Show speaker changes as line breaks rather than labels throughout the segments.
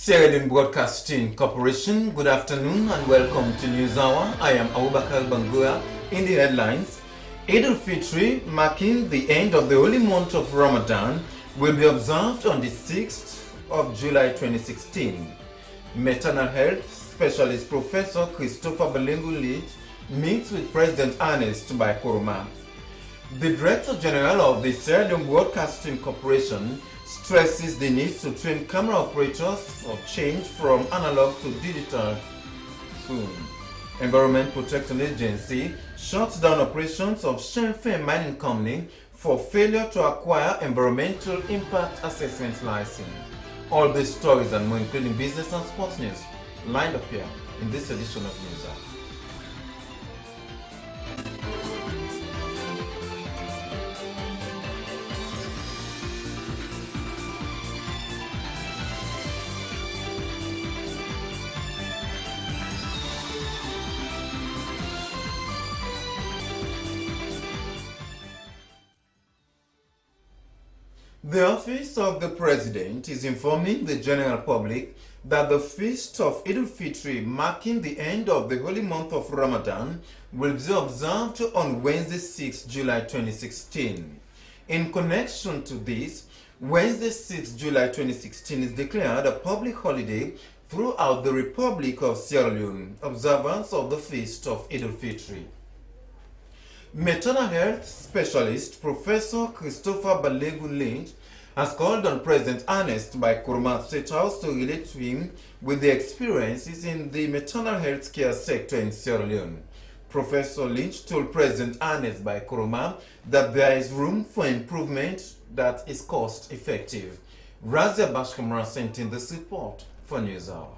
Sierra Leone Broadcasting Corporation, good afternoon and welcome to News Hour. I am Bakar Bangura. In the headlines, Eid al-Fitr, marking the end of the holy month of Ramadan, will be observed on the 6th of July 2016. Maternal health specialist Professor Christopher Balengu meets with President Ernest Bakar. The Director General of the Sierra Leone Broadcasting Corporation stresses the need to train camera operators for change from analog to digital soon. Environment Protection Agency shuts down operations of Shenfen Mining Company for failure to acquire environmental impact assessment license. All these stories and more, including business and sports news, lined up here in this edition of News Hour. The Office of the President is informing the general public that the feast of Eid al-Fitr, marking the end of the holy month of Ramadan, will be observed on Wednesday, 6 July 2016. In connection to this, Wednesday, 6 July 2016 is declared a public holiday throughout the Republic of Sierra Leone, observance of the feast of Eid al-Fitr. Maternal health specialist Professor Christopher Balengu has called on President Ernest Bakar State House to relate to him with the experiences in the maternal health care sector in Sierra Leone. Professor Lynch told President Ernest Bakar that there is room for improvement that is cost effective. Razia Bashkamara sent in this report for News Hour.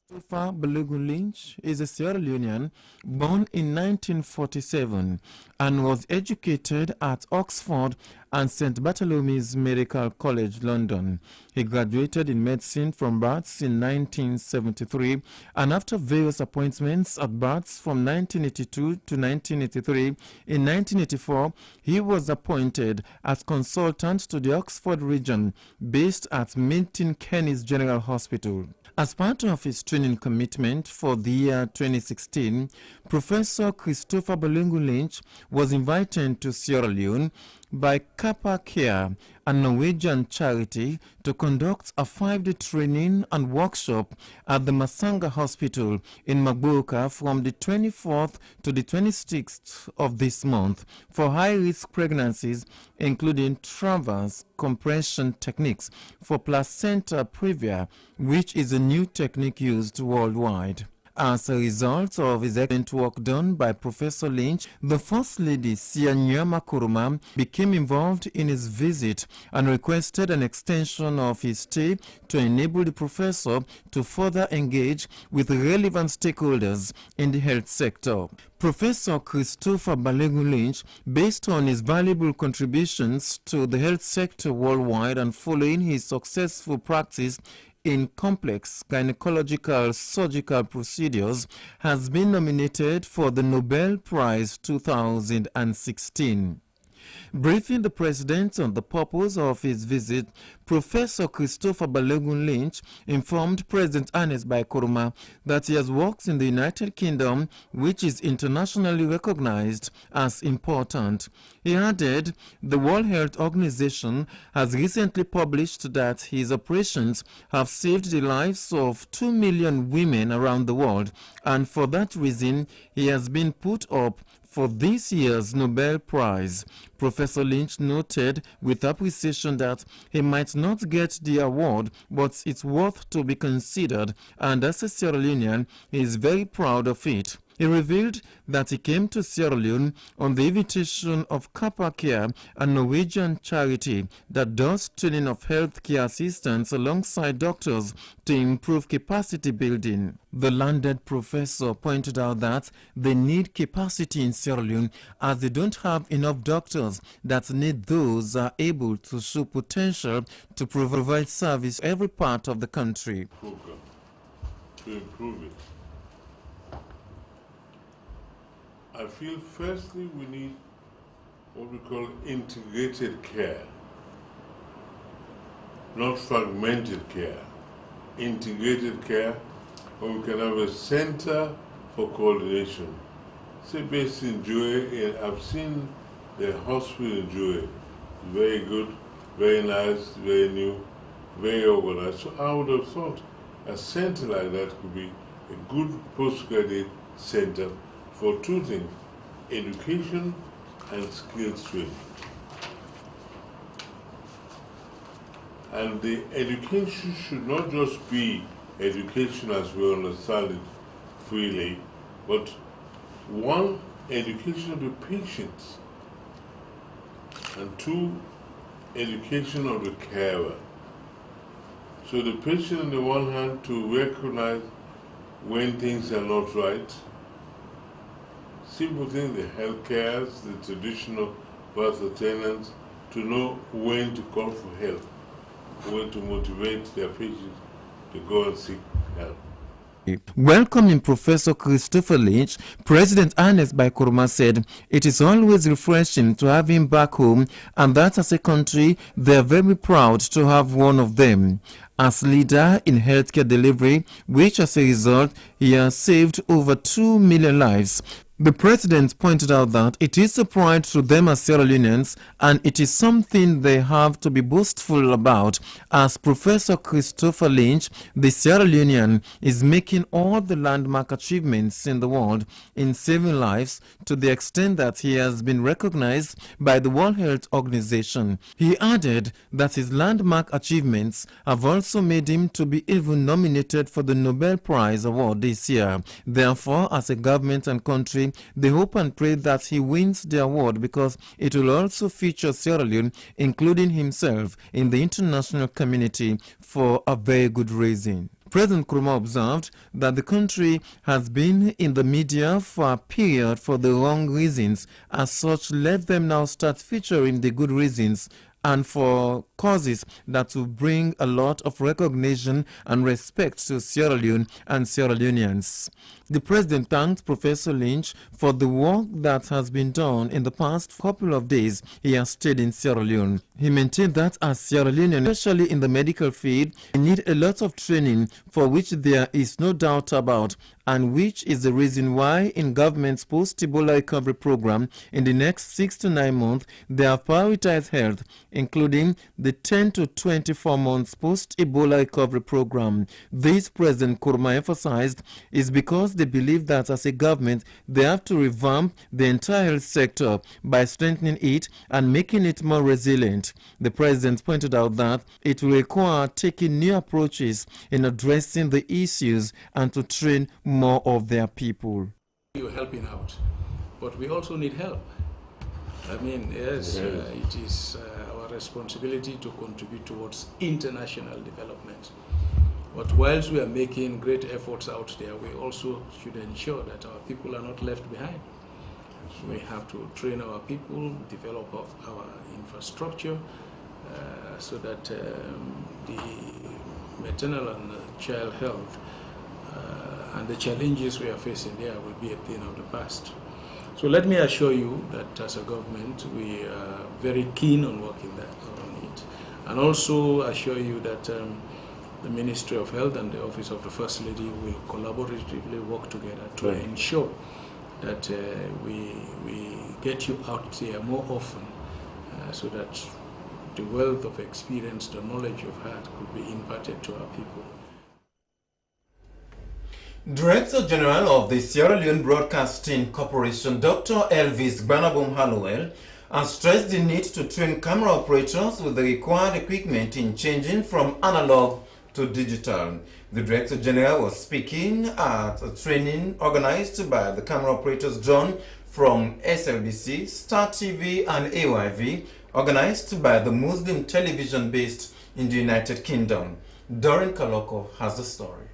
Christopher Balengu is a Sierra Leonean born in 1947 and was educated at Oxford and St. Bartholomew's Medical College, London. He graduated in medicine from Barts in 1973 and after various appointments at Barts from 1982 to 1983, in 1984 he was appointed as consultant to the Oxford region based at Milton Keynes General Hospital. As part of his training commitment for the year 2016, Professor Christopher Balengu was invited to Sierra Leone by Kappa Care, a Norwegian charity, to conduct a 5-day training and workshop at the Masanga Hospital in Bangura from the 24th to the 26th of this month for high-risk pregnancies, including traverse compression techniques for placenta previa, which is a new technique used worldwide. As a result of his excellent work done by Professor Lynch, the First Lady, Sianyama Kuruma, became involved in his visit and requested an extension of his stay to enable the professor to further engage with relevant stakeholders in the health sector. Professor Christopher Balengu, based on his valuable contributions to the health sector worldwide and following his successful practice in complex gynecological surgical procedures, has been nominated for the Nobel Prize 2016. Briefing the President on the purpose of his visit, Professor Christopher Balengu informed President Ernest Bakar that he has worked in the United Kingdom, which is internationally recognized as important. He added, the World Health Organization has recently published that his operations have saved the lives of 2 million women around the world, and for that reason, he has been put up for this year's Nobel Prize. Professor Lynch noted with appreciation that he might not get the award, but it's worth to be considered, and as a Sierra Leonean, he is very proud of it. He revealed that he came to Sierra Leone on the invitation of Kappa Care, a Norwegian charity that does training of healthcare assistants alongside doctors to improve capacity building. The landed professor pointed out that they need capacity in Sierra Leone as they don't have enough doctors that need those are able to show potential to provide service to every part of the country.
Program to improve it. I feel firstly we need what we call integrated care. not fragmented care, integrated care, where we can have a center for coordination. Say based in Joe, I've seen the hospital in Joe. Very good, very nice, very new, very organized. So I would have thought a center like that could be a good postgraduate center for two things, education and skills training. And the education should not just be education as we understand it freely, but one, education of the patients, and two, education of the carer. So the patient on the one hand to recognize when things are not right, simple things, the health cares, the traditional birth attendants, to know when to call for help, when to motivate their patients to go and seek help.
Welcoming Professor Christopher Lynch, President Ernest Bai Koroma said it is always refreshing to have him back home, and that as a country they are very proud to have one of them. As leader in healthcare delivery, which as a result he has saved over 2 million lives. The president pointed out that it is a pride to them as Sierra Leoneans, and it is something they have to be boastful about. As Professor Christopher Lynch, the Sierra Leonean, is making all the landmark achievements in the world in saving lives, to the extent that he has been recognized by the World Health Organization. He added that his landmark achievements have also made him to be even nominated for the Nobel Prize Award this year. Therefore, as a government and country, they hope and pray that he wins the award, because it will also feature Sierra Leone, including himself, in the international community for a very good reason. President Koroma observed that the country has been in the media for a period for the wrong reasons. As such, let them now start featuring the good reasons, and for causes that will bring a lot of recognition and respect to Sierra Leone and Sierra Leoneans. The president thanked Professor Lynch for the work that has been done in the past couple of days he has stayed in Sierra Leone. He maintained that as Sierra Leonean, especially in the medical field, they need a lot of training, for which there is no doubt about, and which is the reason why in government's post-Ebola recovery program in the next 6 to 9 months, they have prioritized health, including the 10 to 24 months post-Ebola recovery program. This President Koroma emphasized is because they believe that as a government, they have to revamp the entire health sector by strengthening it and making it more resilient. The president pointed out that it will require taking new approaches in addressing the issues and to train more of their people.
You're helping out, but we also need help. I mean, yes, it is our responsibility to contribute towards international development. But whilst we are making great efforts out there, we also should ensure that our people are not left behind. We have to train our people, develop our infrastructure, so that the maternal and child health and the challenges we are facing there will be a thing of the past. So let me assure you that as a government, we are very keen on working on it. And also assure you that the Ministry of Health and the Office of the First Lady will collaboratively work together to ensure that we get you out there more often, so that the wealth of experience, the knowledge you've had could be imparted to our people.
Director General of the Sierra Leone Broadcasting Corporation, Dr. Elvis Gbanabum Hallowell, has stressed the need to train camera operators with the required equipment in changing from analog to digital. The Director General was speaking at a training organized by the camera operators drawn from SLBC, Star TV and AYV, organized by the Muslim television based in the United Kingdom. Doreen Kaloko has the story.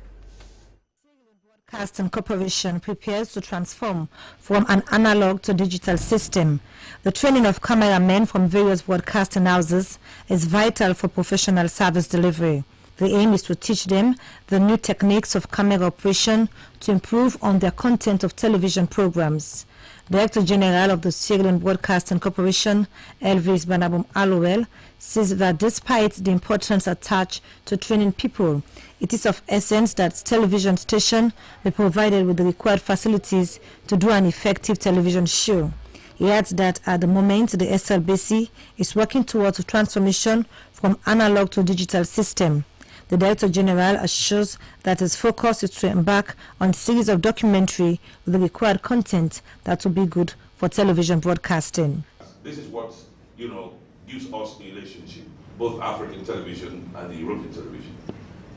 Broadcasting Corporation prepares to transform from an analog to digital system. The training of cameramen from various broadcasting houses is vital for professional service delivery. The aim is to teach them the new techniques of camera operation to improve on their content of television programs. Director General of the Sierra Leone Broadcasting Corporation, Elvis Banabum Alowel, says that despite the importance attached to training people, it is of essence that television station be provided with the required facilities to do an effective television show. He adds that at the moment the SLBC is working towards a transformation from analog to digital system. The Director General assures that his focus is to embark on a series of documentary with the required content that will be good for television broadcasting.
This is what, gives us a relationship, both African television and the European television.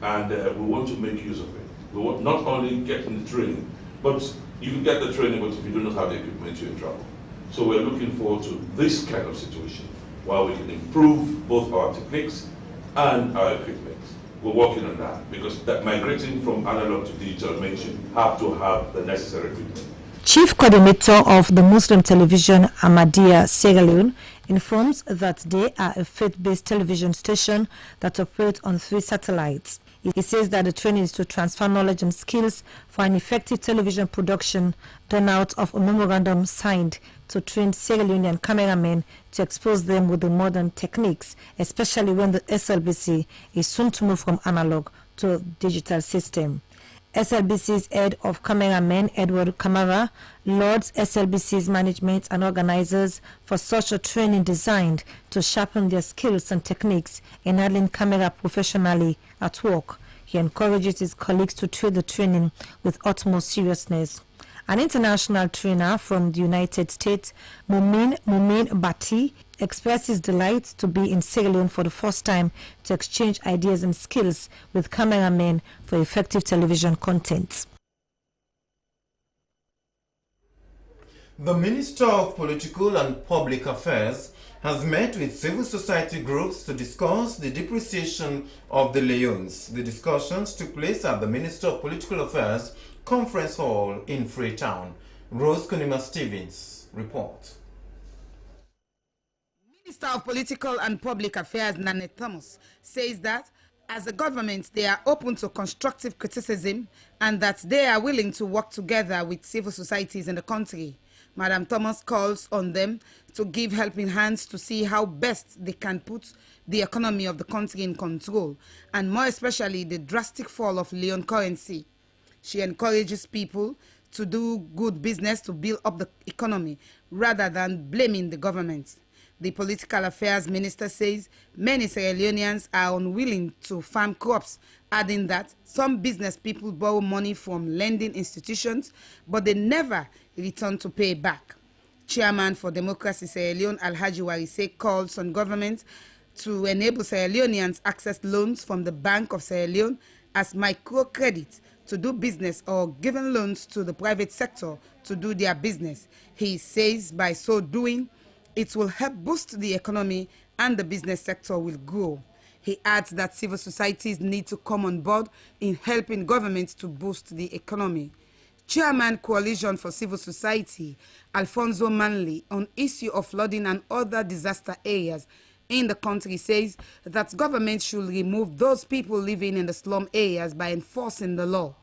And we want to make use of it. We want not only getting the training, but you can get the training, but if you do not have the equipment, you're in trouble. So we're looking forward to this kind of situation, where we can improve both our techniques and our equipment. We're working on that, because that migrating from analog to digital means you have to have the necessary equipment.
Chief Coordinator of the Muslim Television Ahmadiyya Sierra Leone informs that they are a faith-based television station that operates on 3 satellites. He says that the training is to transfer knowledge and skills for an effective television production done out of a memorandum signed to train Sierra Leonean cameramen to expose them with the modern techniques, especially when the SLBC is soon to move from analog to digital system. SLBC's head of cameramen, Edward Kamara, lauds SLBC's management and organizers for such a training designed to sharpen their skills and techniques in handling camera professionally at work. He encourages his colleagues to treat the training with utmost seriousness. An international trainer from the United States, Mumin Bati, expresses delight to be in Sierra Leone for the first time to exchange ideas and skills with cameramen for effective television content.
The Minister of Political and Public Affairs has met with civil society groups to discuss the depreciation of the leones. The discussions took place at the Minister of Political Affairs Conference Hall in Freetown. Rose Kunima Stevens report.
Minister of Political and Public Affairs Nanette Thomas says that as a government they are open to constructive criticism and that they are willing to work together with civil societies in the country. Madam Thomas calls on them to give helping hands to see how best they can put the economy of the country in control, and more especially the drastic fall of leone currency. She encourages people to do good business to build up the economy rather than blaming the government. The Political Affairs Minister says many Sierra Leoneans are unwilling to farm crops, adding that some business people borrow money from lending institutions, but they never return to pay back. Chairman for Democracy Sierra Leone Alhaji Warise calls on government to enable Sierra Leoneans access loans from the Bank of Sierra Leone as microcredit to do business, or giving loans to the private sector to do their business. He says by so doing, it will help boost the economy and the business sector will grow. He adds that civil societies need to come on board in helping governments to boost the economy. Chairman Coalition for Civil Society, Alfonso Manley, on issue of flooding and other disaster areas in the country, says that government should remove those people living in the slum areas by enforcing the law.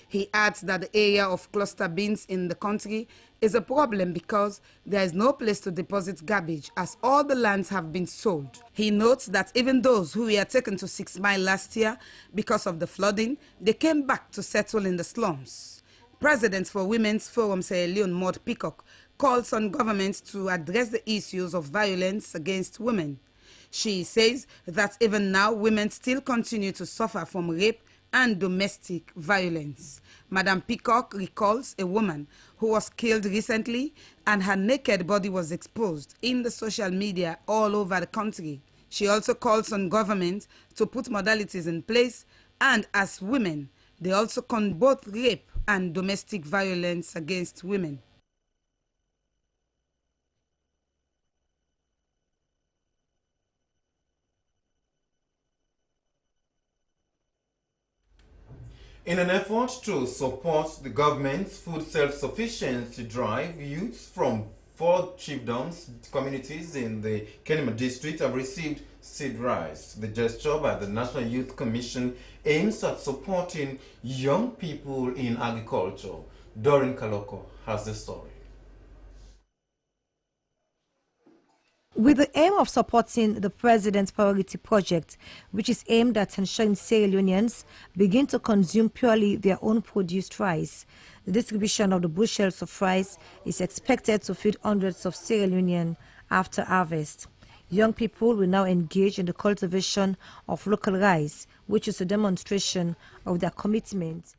He adds that the area of cluster bins in the country is a problem because there is no place to deposit garbage as all the lands have been sold. He notes that even those who were taken to 6 Mile last year because of the flooding, they came back to settle in the slums. President for Women's Forum Sierra Leone, Maud Peacock, calls on governments to address the issues of violence against women. She says that even now women still continue to suffer from rape and domestic violence. Madam Peacock recalls a woman who was killed recently and her naked body was exposed in the social media all over the country. She also calls on government to put modalities in place, and as women, they also condemn both rape and domestic violence against women.
In an effort to support the government's food self-sufficiency drive, youths from 4 chiefdoms communities in the Kenema district have received seed rice. The gesture by the National Youth Commission aims at supporting young people in agriculture. Doreen Kaloko has the story.
With the aim of supporting the President's Priority Project, which is aimed at ensuring Sierra Leoneans begin to consume purely their own produced rice, the distribution of the bushels of rice is expected to feed hundreds of Sierra Leoneans after harvest. Young people will now engage in the cultivation of local rice, which is a demonstration of their commitment.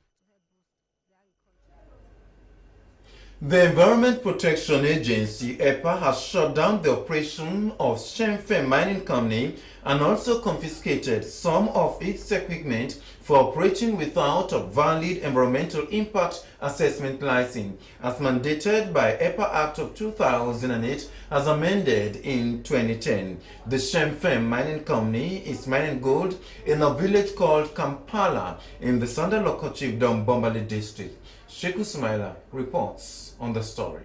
The Environment Protection Agency, EPA, has shut down the operation of Shemfe Mining Company and also confiscated some of its equipment for operating without a valid environmental impact assessment license, as mandated by EPA Act of 2008 as amended in 2010. The Shemfe Mining Company is mining gold in a village called Kampala in the Sanda Local Chiefdom Bombali district. Sheikh Usmaila reports on the story.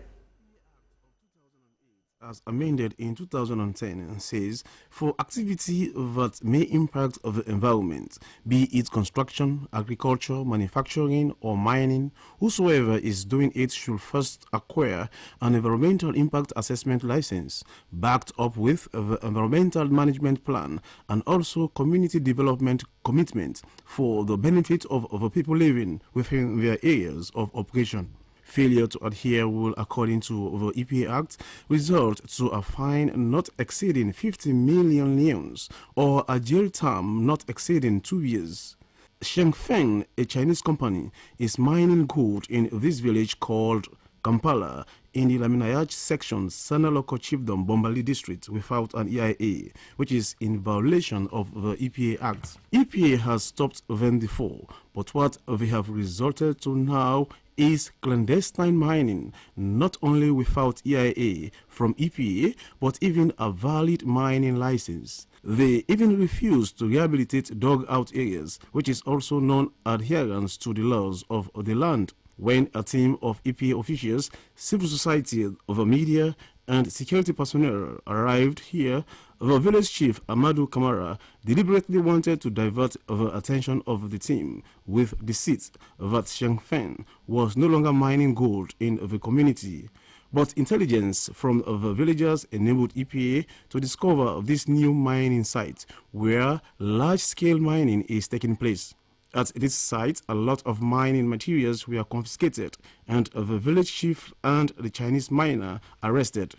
As amended in 2010 says, for activity that may impact the environment, be it construction, agriculture, manufacturing or mining, whosoever is doing it should first acquire an environmental impact assessment license backed up with the environmental management plan and also community development commitment for the benefit of the people living within their areas of operation. Failure to adhere will, according to the EPA Act, result to a fine not exceeding 50 million leones or a jail term not exceeding 2 years. Shengfeng, a Chinese company, is mining gold in this village called Kampala in the Laminayach section, Sana Local Chiefdom, Bombali district, without an EIA, which is in violation of the EPA Act. EPA has stopped them before, but what they have resorted to now is clandestine mining, not only without EIA from EPA, but even a valid mining license. They even refuse to rehabilitate dug-out areas, which is also non-adherence to the laws of the land. When a team of EPA officials, civil society, the media, and security personnel arrived here, the village chief, Amadou Kamara, deliberately wanted to divert the attention of the team with deceit that Shengfeng was no longer mining gold in the community. But intelligence from the villagers enabled EPA to discover this new mining site where large-scale mining is taking place. At this site, a lot of mining materials were confiscated and the village chief and the Chinese miner arrested.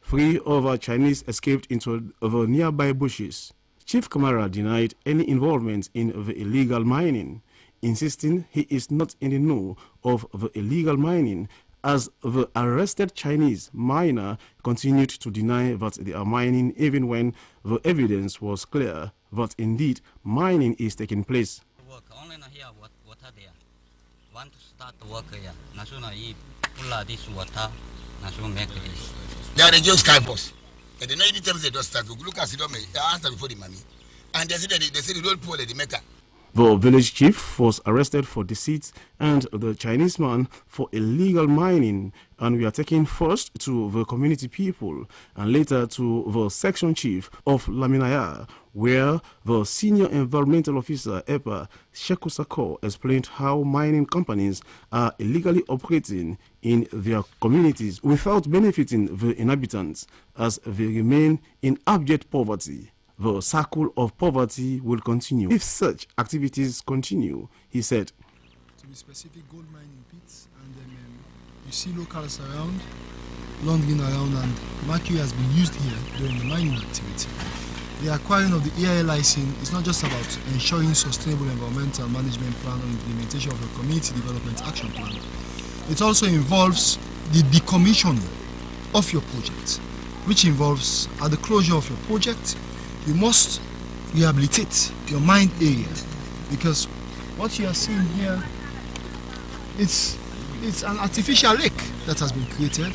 3 other Chinese escaped into the nearby bushes. Chief Kamara denied any involvement in the illegal mining, insisting he is not in the know of the illegal mining, as the arrested Chinese miner continued to deny that they are mining even when the evidence was clear that indeed mining is taking place.
Only here water there. Want to start the work here. National pull this water. National make this.
They are just campus. And they know any time they don't start. Look at it, ask them before the money. And they say they don't pull the maker.
The village chief was arrested for deceit and the Chinese man for illegal mining, and we are taken first to the community people and later to the section chief of Laminaya, where the senior environmental officer, EPA, Sheku Sako, explained how mining companies are illegally operating in their communities without benefiting the inhabitants as they remain in abject poverty. The circle of poverty will continue if such activities continue, he said.
To be specific, gold mining pits, and then you see locals around, laundering around, and mercury has been used here during the mining activity. The acquiring of the EIA license is not just about ensuring sustainable environmental management plan and implementation of the community development action plan. It also involves the decommissioning of your project, which involves at the closure of your project, you must rehabilitate your mine area, because what you are seeing here, it's an artificial lake that has been created,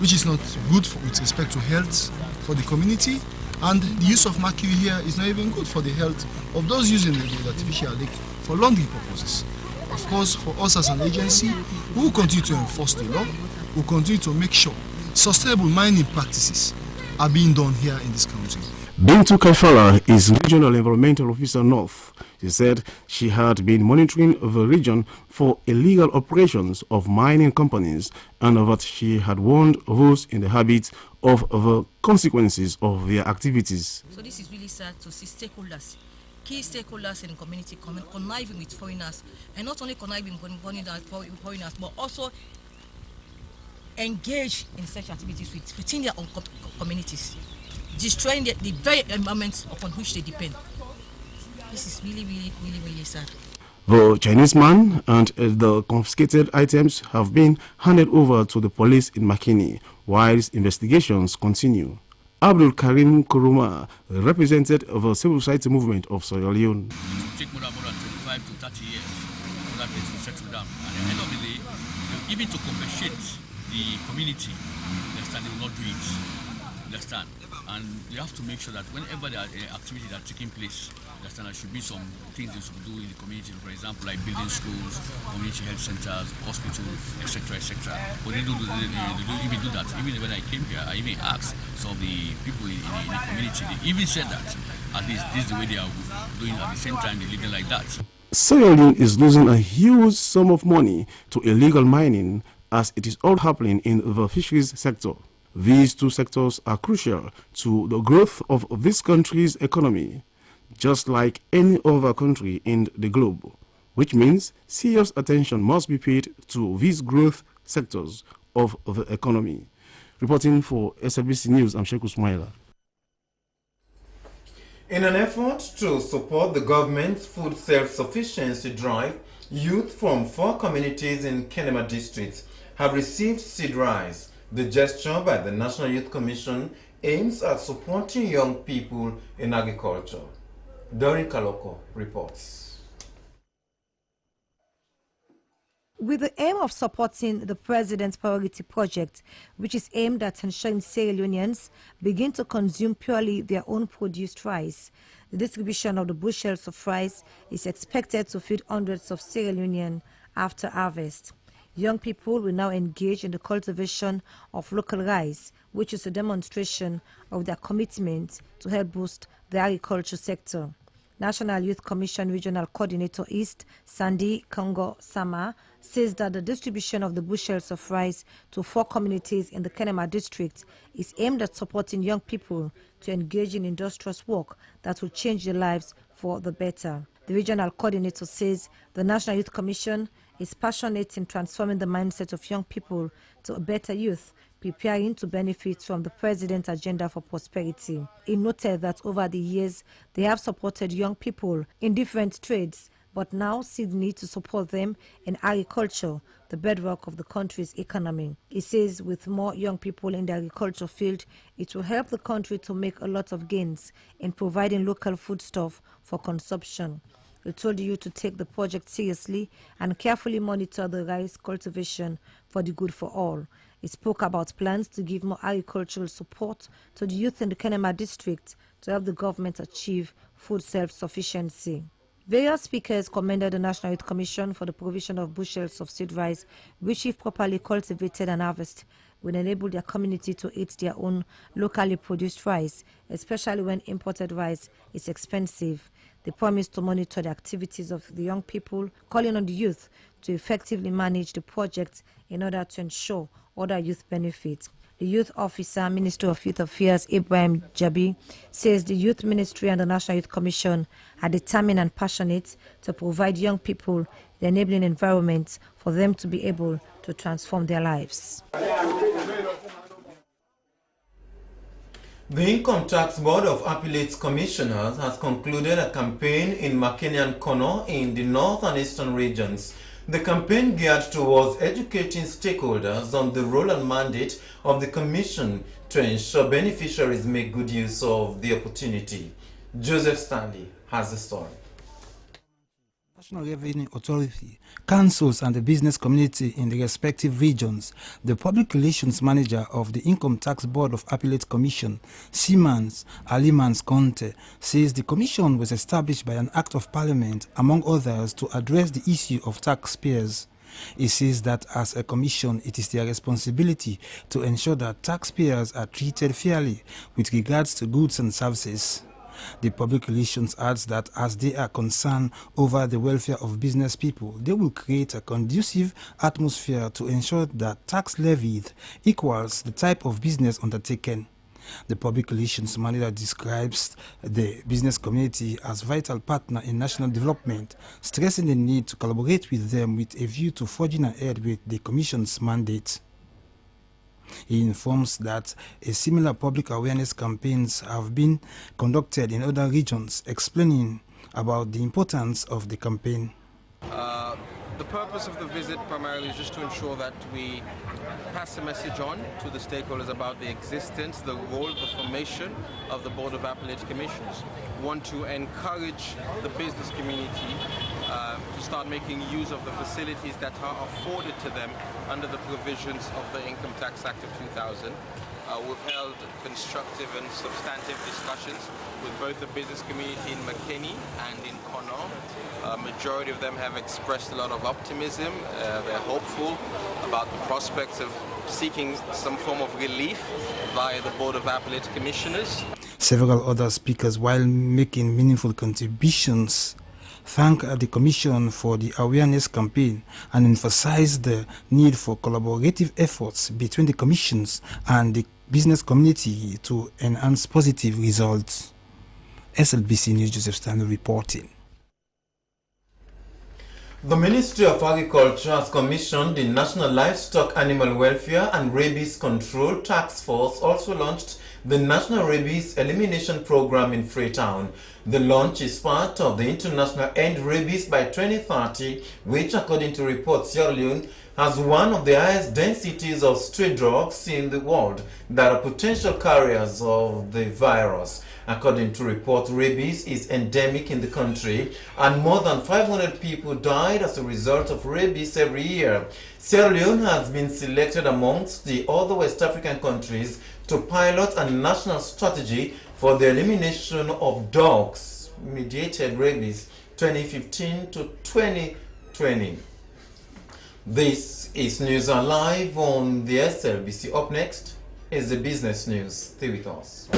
which is not good with respect to health for the community, and the use of mercury here is not even good for the health of those using the artificial lake for laundry purposes. Of course, for us as an agency, we will continue to enforce the law, we will continue to make sure sustainable mining practices are being done here in this country.
Bintu Kaifala is Regional Environmental Officer North. She said she had been monitoring the region for illegal operations of mining companies and that she had warned those in the habit of the consequences of their activities.
So this is really sad to see stakeholders, key stakeholders in the community conniving with foreigners, and not only conniving with foreigners, but also engage in such activities within their own communities, destroying the very environment upon which they depend. This is really sad.
The Chinese man and the confiscated items have been handed over to the police in Makini, whilst investigations continue. Abdul Karim Kuruma represented the civil society movement of Sierra Leone.
It will take more than 25 to 30 years for that place to settle down. And at the end of the day, even to compensate the community, they will not do it. Understand? And you have to make sure that whenever there are activities that are taking place, understand there should be some things they should do in the community. For example, like building schools, community health centers, hospitals, etc., etc. But they don't even do that. Even when I came here, I even asked some of the people in the community. They even said that at least this is the way they are doing. At the same time, they're living like that.
Sierra Leone is losing a huge sum of money to illegal mining, as it is all happening in the fisheries sector. These two sectors are crucial to the growth of this country's economy, just like any other country in the globe, which means serious attention must be paid to these growth sectors of the economy. Reporting for SLBC News, I'm Sheikh Usmaila.
In an effort to support the government's food self-sufficiency drive, youth from 4 communities in Kenema district have received seed rice. The gesture by the National Youth Commission aims at supporting young people in agriculture. Dorin Kaloko reports.
With the aim of supporting the President's Priority Project, which is aimed at ensuring Sierra Leoneans begin to consume purely their own produced rice, the distribution of the bushels of rice is expected to feed hundreds of Sierra Leoneans after harvest. Young people will now engage in the cultivation of local rice, which is a demonstration of their commitment to help boost the agriculture sector. National Youth Commission Regional Coordinator East, Sandy Kongo Sama, says that the distribution of the bushels of rice to 4 communities in the Kenema district is aimed at supporting young people to engage in industrious work that will change their lives for the better. The regional coordinator says the National Youth Commission is passionate in transforming the mindset of young people to a better youth, preparing to benefit from the President's agenda for prosperity. He noted that over the years, they have supported young people in different trades, but now see the need to support them in agriculture, the bedrock of the country's economy. He says with more young people in the agriculture field, it will help the country to make a lot of gains in providing local foodstuff for consumption. He told you to take the project seriously and carefully monitor the rice cultivation for the good for all. He spoke about plans to give more agricultural support to the youth in the Kenema district to help the government achieve food self-sufficiency. Various speakers commended the National Youth Commission for the provision of bushels of seed rice, which if properly cultivated and harvested, will enable their community to eat their own locally produced rice, especially when imported rice is expensive. They promised to monitor the activities of the young people, calling on the youth to effectively manage the project in order to ensure other youth benefit. The Youth Officer, Minister of Youth Affairs, Ibrahim Jabi, says the Youth Ministry and the National Youth Commission are determined and passionate to provide young people the enabling environment for them to be able to transform their lives.
The Income Tax Board of Appellate Commissioners has concluded a campaign in Makeni and Kono in the north and eastern regions. The campaign geared towards educating stakeholders on the role and mandate of the Commission to ensure beneficiaries make good use of the opportunity. Joseph Stanley has the story.
National Revenue Authority, councils and the business community in the respective regions, the Public Relations Manager of the Income Tax Board of Appellate Commission, Simans Alimans Conte, says the commission was established by an Act of Parliament, among others, to address the issue of taxpayers. He says that as a commission, it is their responsibility to ensure that taxpayers are treated fairly with regards to goods and services. The public relations adds that as they are concerned over the welfare of business people, they will create a conducive atmosphere to ensure that tax levied equals the type of business undertaken. The public relations manager describes the business community as a vital partner in national development, stressing the need to collaborate with them with a view to forging ahead with the Commission's mandate. He informs that a similar public awareness campaigns have been conducted in other regions, explaining about the importance of the campaign.
The purpose of the visit primarily is just to ensure that we pass a message on to the stakeholders about the existence, the role, the formation of the Board of Appellate Commissions. We want to encourage the business community to start making use of the facilities that are afforded to them under the provisions of the Income Tax Act of 2000. We've held constructive and substantive discussions with both the business community in McKinney and in Connaught. A majority of them have expressed a lot of optimism. They're hopeful about the prospects of seeking some form of relief via the Board of Appellate Commissioners.
Several other speakers, while making meaningful contributions, thank the Commission for the awareness campaign and emphasize the need for collaborative efforts between the Commissions and the business community to enhance positive results. SLBC News, Joseph Stanley reporting.
The Ministry of Agriculture has commissioned the National Livestock Animal Welfare and Rabies Control Task Force, also launched the National Rabies Elimination Program in Freetown. The launch is part of the International End Rabies by 2030, which, according to reports, Sierra Leone has one of the highest densities of stray dogs in the world that are potential carriers of the virus. According to reports, rabies is endemic in the country and more than 500 people died as a result of rabies every year. Sierra Leone has been selected amongst the other West African countries to pilot a national strategy for the elimination of dogs-mediated rabies 2015 to 2020. This is News Live on the SLBC. Up next is the business news. Stay with us.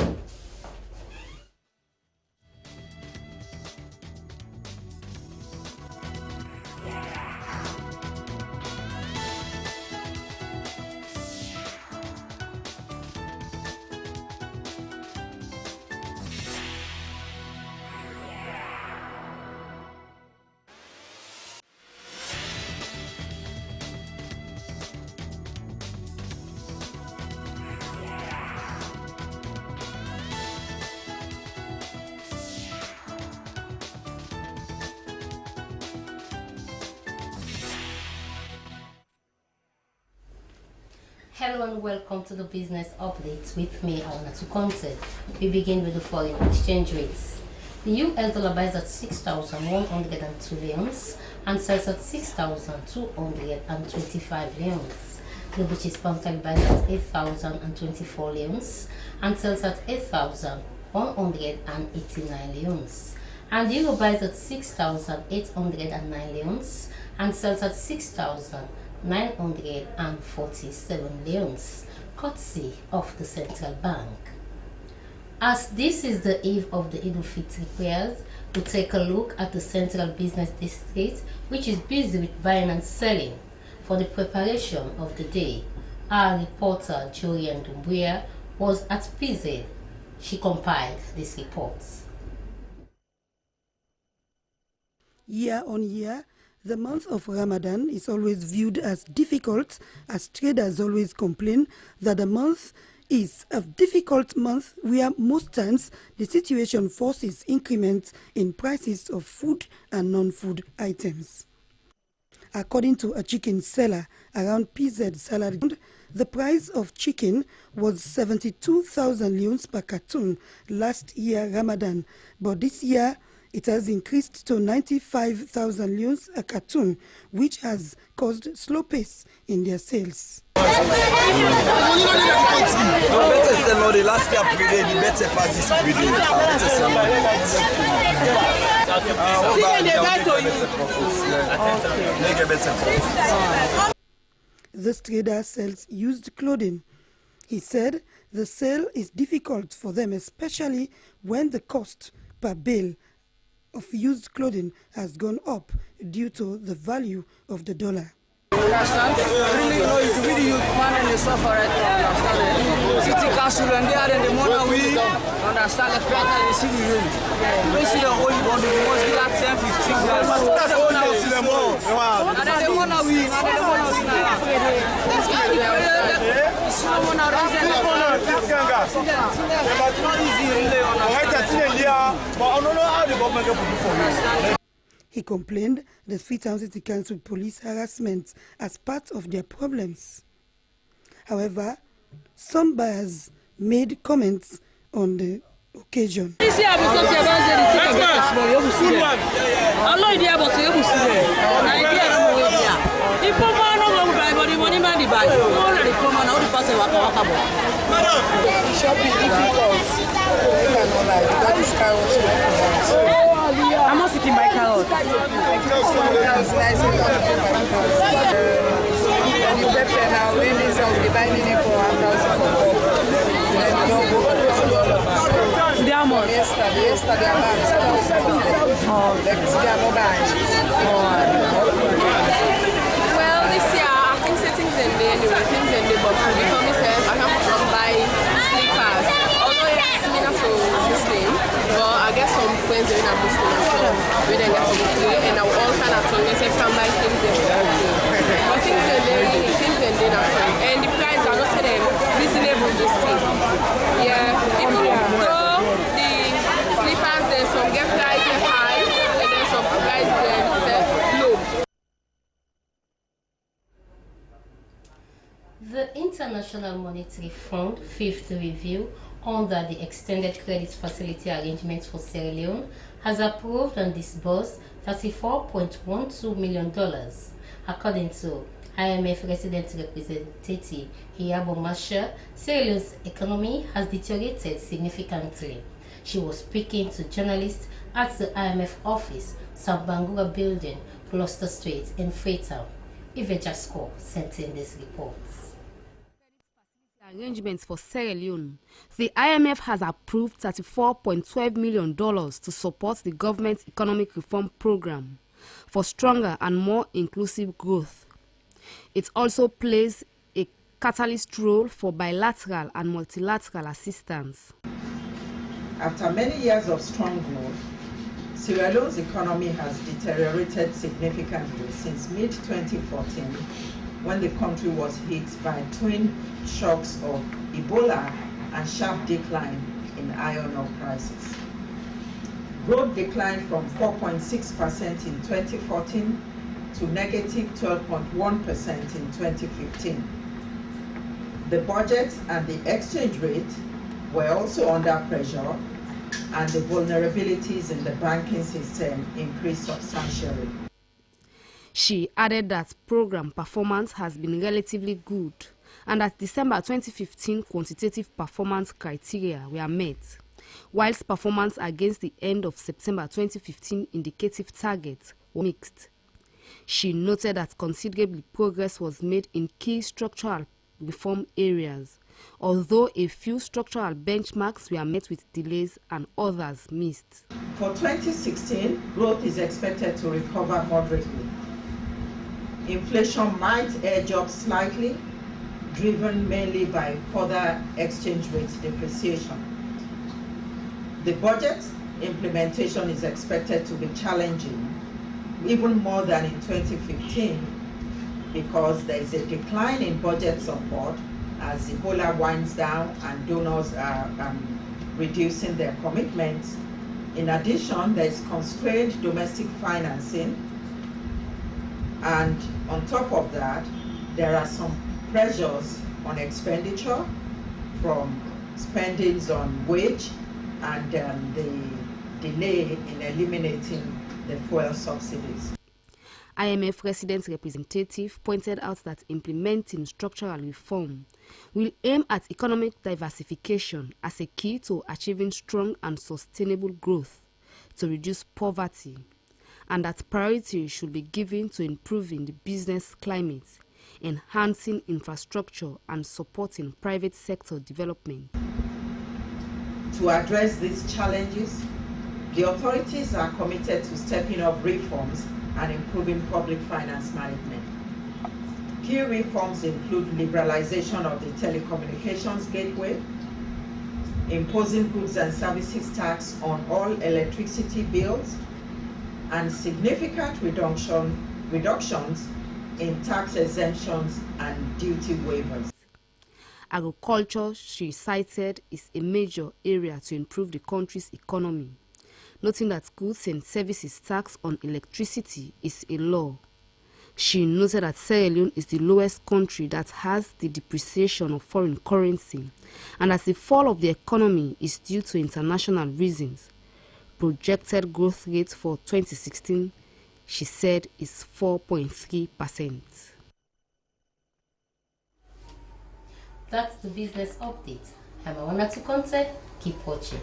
Hello and welcome to the business updates with me, Awanatu Conte. We begin with the foreign exchange rates. The US dollar buys at 6,102 leons and sells at 6,225 leons. The British pound sterling buys at 8,024 leons and sells at 8,189 leons. And the euro buys at 6,809 leons and sells at 6,947 leons, courtesy of the central bank. As this is the eve of the Eid al-Fitr prayers, we'll take a look at the central business district, which is busy with buying and selling. For the preparation of the day, our reporter Julian Dumbuya was at PZ. She compiled this report.
Year on year, the month of Ramadan is always viewed as difficult, as traders always complain that the month is a difficult month where most times the situation forces increments in prices of food and non-food items. According to a chicken seller around PZ salary, the price of chicken was 72,000 leons per carton last year Ramadan, but this year it has increased to 95,000 leons a carton, which has caused slow pace in their sales.
last year period, the better pass this period.
This trader sells used clothing. He said the sale is difficult for them, especially when the cost per bale of used clothing has gone up due to the value of the dollar.
Understand? Really, it's really huge man and the suffer right now, understand? City council and they are in the money we understand the price of the city room. We see the whole one, the most be like 10, 15 guys. That's the one we see them all. And then the money we, and then the money we now. It's not one out of the money. It's not easy really, understand? But I don't know how the government can put it for you.
He complained the Freetown City Council police harassment as part of their problems. However, some buyers made comments on the occasion.
I'm not sitting by carrot.
Well, this year I think things in there anyway, things in there, but we promise I have to buy sneakers. Although it's similar to Muslim, but I guess some friends are not Muslim as well. We then get some play and now all kind of things. They say can buy things in there. But things in there, things in there and the price are not them reasonable this thing. Yeah, if you go the slippers, there's some get price high and then some price low.
The International Monetary Fund fifth review under the Extended Credit Facility Arrangements for Sierra Leone has approved and disbursed $34.12 million. According to IMF resident representative Iyabo Masha, Sierra Leone's economy has deteriorated significantly. She was speaking to journalists at the IMF office, South Bangura building, Gloucester Street in Freetown. Eve Jasko sent in this report.
Arrangements for Sierra Leone. The IMF has approved $34.12 million to support the government's economic reform program for stronger and more inclusive growth. It also plays a catalyst role for bilateral and multilateral assistance.
After many years of strong growth, Sierra Leone's economy has deteriorated significantly since mid-2014, when the country was hit by twin shocks of Ebola and sharp decline in iron ore prices. Growth declined from 4.6% in 2014 to negative 12.1% in 2015. The budget and the exchange rate were also under pressure, and the vulnerabilities in the banking system increased substantially.
She added that program performance has been relatively good and that December 2015 quantitative performance criteria were met, whilst performance against the end of September 2015 indicative targets were mixed. She noted that considerable progress was made in key structural reform areas, although a few structural benchmarks were met with delays and others missed.
For 2016, growth is expected to recover moderately. Inflation might edge up slightly, driven mainly by further exchange rate depreciation. The budget implementation is expected to be challenging, even more than in 2015, because there is a decline in budget support as Ebola winds down and donors are reducing their commitments. In addition, there is constrained domestic financing, and on top of that, there are some pressures on expenditure from spendings on wage and the delay in eliminating the fuel subsidies.
IMF resident representative pointed out that implementing structural reform will aim at economic diversification as a key to achieving strong and sustainable growth to reduce poverty, and that priority should be given to improving the business climate, enhancing infrastructure, and supporting private sector development.
To address these challenges, the authorities are committed to stepping up reforms and improving public finance management. Key reforms include liberalization of the telecommunications gateway, imposing goods and services tax on all electricity bills, and significant reductions in tax exemptions and duty waivers.
Agriculture, she cited, is a major area to improve the country's economy, noting that goods and services tax on electricity is a law. She noted that Sierra Leone is the lowest country that has the depreciation of foreign currency, and as the fall of the economy is due to international reasons. Projected growth rate for 2016, she said, is 4.3%.
That's the business update. I'm Awana Tukonte. Keep watching.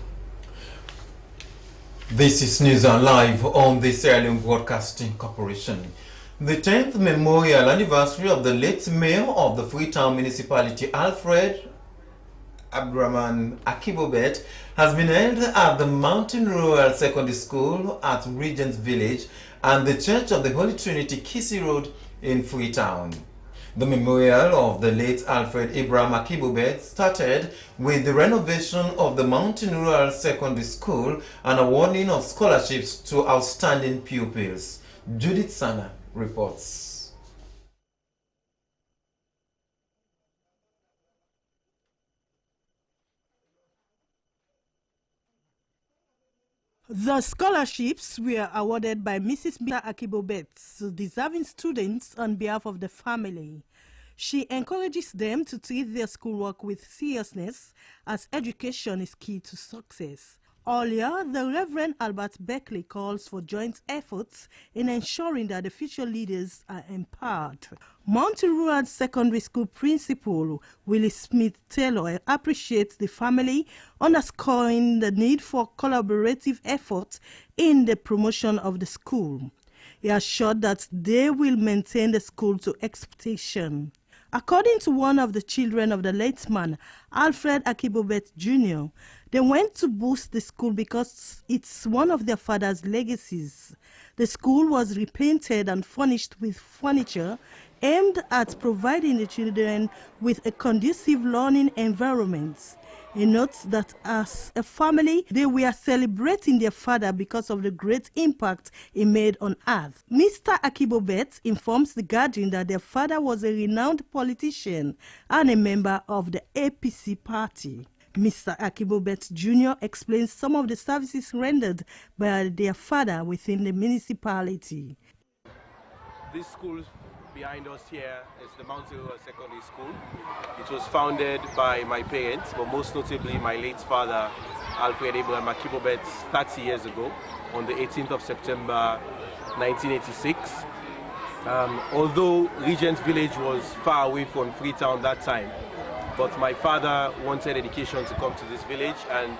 This is News on Live on the Sierra Leone Broadcasting Corporation. The 10th memorial anniversary of the late mayor of the Freetown municipality, Alfred Abraman Akibobet, has been held at the Mountain Rural Secondary School at Regent's Village and the Church of the Holy Trinity, Kissy Road in Freetown. The memorial of the late Alfred Abraham Akibobet started with the renovation of the Mountain Rural Secondary School and awarding of scholarships to outstanding pupils. Judith Sana reports.
The scholarships were awarded by Mrs. Mita Akibobet to deserving students on behalf of the family. She encourages them to treat their schoolwork with seriousness, as education is key to success. Earlier, the Reverend Albert Beckley calls for joint efforts in ensuring that the future leaders are empowered. Mountain Rural Secondary School Principal Willie Smith-Taylor appreciates the family, underscoring the need for collaborative efforts in the promotion of the school. He assured that they will maintain the school to expectation. According to one of the children of the late man, Alfred Akibobet Jr., they went to boost the school because it's one of their father's legacies. The school was repainted and furnished with furniture aimed at providing the children with a conducive learning environment. He notes that as a family, they were celebrating their father because of the great impact he made on earth. Mr. Akibobet informs the guardian that their father was a renowned politician and a member of the APC party. Mr. Akibobet Jr. explains some of the services rendered by their father within the municipality.
This school behind us here is the Mountain Rural Secondary School. It was founded by my parents, but most notably my late father, Alfred Abraham Akibobet, 30 years ago, on the 18th of September 1986. Although Regent's Village was far away from Freetown that time, but my father wanted education to come to this village, and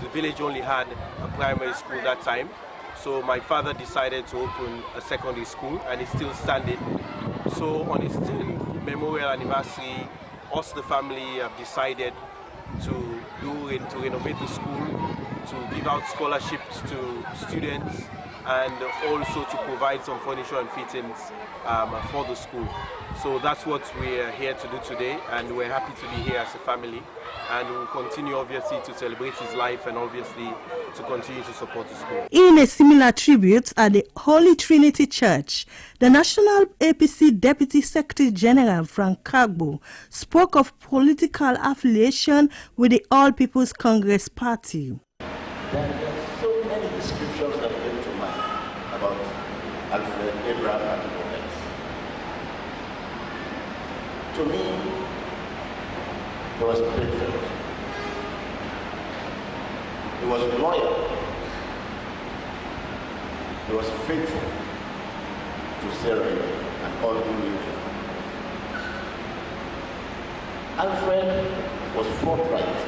the village only had a primary school that time. So my father decided to open a secondary school, and it's still standing. So on his 10th memorial anniversary, us, the family, have decided to renovate the school, to give out scholarships to students, and also to provide some furniture and fittings for the school. So that's what we're here to do today, and we're happy to be here as a family, and we'll continue obviously to celebrate his life and obviously to continue to support the school.
In a similar tribute at the Holy Trinity Church, the National APC Deputy Secretary General Frank Kagbo spoke of political affiliation with the All People's Congress Party.
There are so many descriptions that came to mind about Alfred Abraham Akibobet. To me, he was a patriot. He was loyal. He was faithful. to Sierra Leone and all who live here. Alfred was forthright.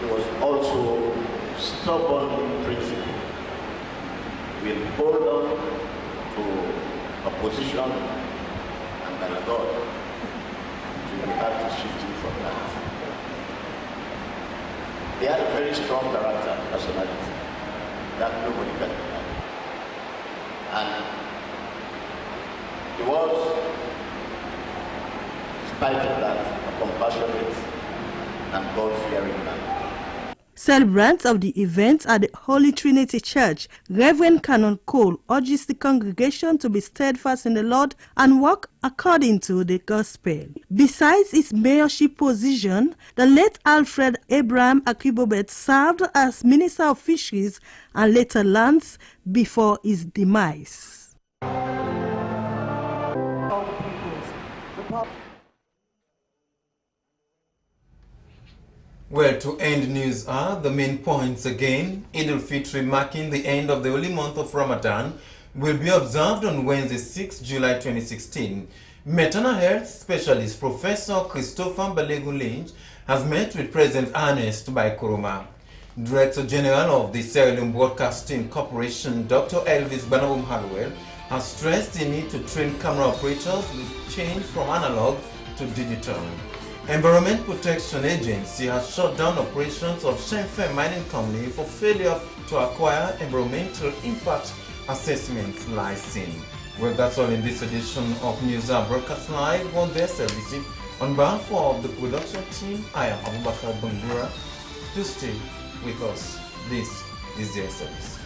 He was also stubborn principled. He will hold on to a position, and by God, it will be hard to shift him from that. He had a very strong character, personality, that nobody can deny. And he was, despite of that, a compassionate and God-fearing man.
Celebrants of the event at the Holy Trinity Church, Reverend Canon Cole urges the congregation to be steadfast in the Lord and walk according to the gospel. Besides his mayorship position, the late Alfred Abraham Akibobet served as Minister of Fisheries and later Lands before his demise.
Well, to end news are the main points again. Eid al-Fitr, marking the end of the holy month of Ramadan, will be observed on Wednesday, 6 July 2016. Maternal health specialist Professor Christopher Balegun-Lynch has met with President Ernest Bai Koroma. Director General of the Sierra Leone Broadcasting Corporation, Dr. Elvis Banabum Hallowell, has stressed the need to train camera operators with change from analog to digital. Environment Protection Agency has shut down operations of Shenfe Mining Company for failure to acquire environmental impact assessment license. Well, that's all in this edition of News Hour Broadcast Live on their service. On behalf of the production team, I am Bakar Bangura. Do stay with us. This is their service.